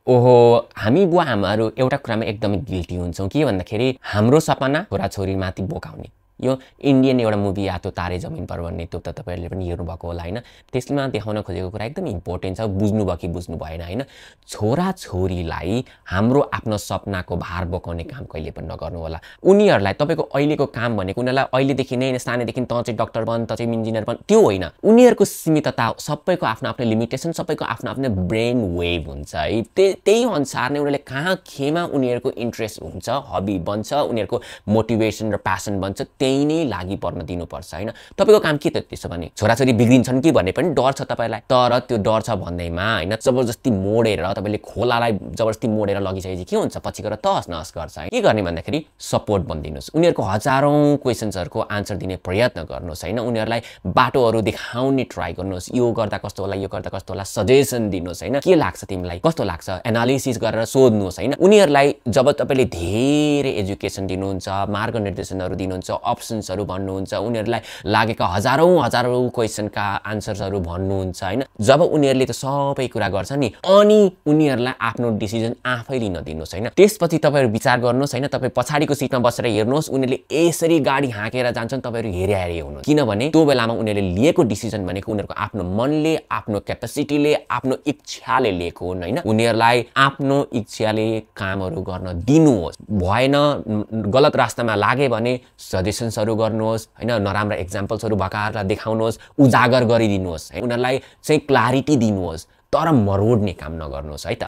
ओहो हामी बुवा आमाहरू एउटा कुरामा एकदमै गिल्टी हुन्छौँ के भन्दाखेरि हाम्रो सपना छोराछोरीमाथि बोकाउने। यो इन्डियन एउटा मुभी या तो तारे जमिन पर भन्ने त्यो त तपाईहरुले पनि हेर्नुभएको होला हैन। त्यसमा देखाउन खोजेको कुरा एकदम इम्पोर्टेन्ट छ, बुझ्नुभयो कि बुझ्नु भएन हैन। छोराछोरीलाई हाम्रो आफ्नो सपनाको भार बोकाउने काम कहिले पनि नगर्नु होला। उनीहरुलाई तपाईको अहिलेको काम भनेको उनीहरुलाई अहिलेदेखि नै सानैदेखि त चाहिँ डाक्टर बन, त चाहिँ इन्जिनियर बन त्यो होइन। उनीहरुको सीमितता सबैको आफ्नो आफ्नो लिमिटेसन, सबैको आफ्नो आफ्नो ब्रेन वेभ हुन्छ है। त्यही अनुसार नै उनीहरुले कहाँ केमा उनीहरुको इन्ट्रेस्ट हुन्छ, हबी बन्छ, उनीहरुको मोटिभेसन र प्यासन बन्छ त्यही नै लागि पर्न दिनुपर्छ हैन। तपाईको काम के त त्यसो भने छोराछोरी बिग्रिन्छन् कि भन्ने पनि डर छ तपाईलाई। तर त्यो डर छ भन्दैमा हैन जबरजस्ती मोडेर तपाईले खोलालाई जबरजस्ती मोडेर लगिसकेपछि के हुन्छ पछि गएर तहस नहस गर्छ है। के गर्ने भन्दाखेरि सपोर्ट बन्दिनुस्। उनीहरुको हजारौं क्वेशन्सहरुको आन्सर दिने प्रयत्न गर्नुस् हैन। उनीहरुलाई बाटोहरु देखाउने ट्राई गर्नुस्। यो गर्दा कस्तो होला, यो गर्दा कस्तो होला सजेसन दिनुस् हैन। के लाग्छ तिमीलाई, कस्तो लाग्छ एनालिसिस गरेर सोध्नुस् हैन। उनीहरुलाई जब तपाईले धेरै एजुकेसन दिनुहुन्छ, मार्गनिर्देशनहरु दिनुहुन्छ, अप्सन्सहरु भन्नुहुन्छ, उनीहरुलाई लागेका हजारौं क्वेशनका आन्सर्सहरु भन्नुहुन्छ हैन। जब उनीहरुले त सबै कुरा गर्छ नि अनि उनीहरुलाई आफ्नो डिसिजन आफै लिन दिनुस् हैन। त्यसपछि तपाईहरु विचार गर्नुस् हैन। तपाई पछाडीको सिटमा बसेर हेर्नुस् उनीहरुले यसरी गाडी हाँकेर जान्छन् तपाईहरु हेरे हुनु। किनभने त्यो बेलामा उनीहरुले लिएको डिसिजन भनेको उनीहरुको आफ्नो मनले, आफ्नो क्यापेसिटीले, आफ्नो इच्छाले लिएको हुन् हैन। उनीहरुलाई आफ्नो इच्छाले कामहरु गर्न दिनुहोस्। भएन गलत रास्तामा लागे भने सजेसन्सहरु गर्नुहोस् हैन। नराम्रो एक्जाम्पल्सहरु भएकाहरुलाई देखाउनुहोस्, उजागर गरिदिनुहोस् है। उनीहरुलाई चाहिँ क्ल्यारिटी दिनुहोस् तर मरोड्ने काम नगर्नुहोस् है त।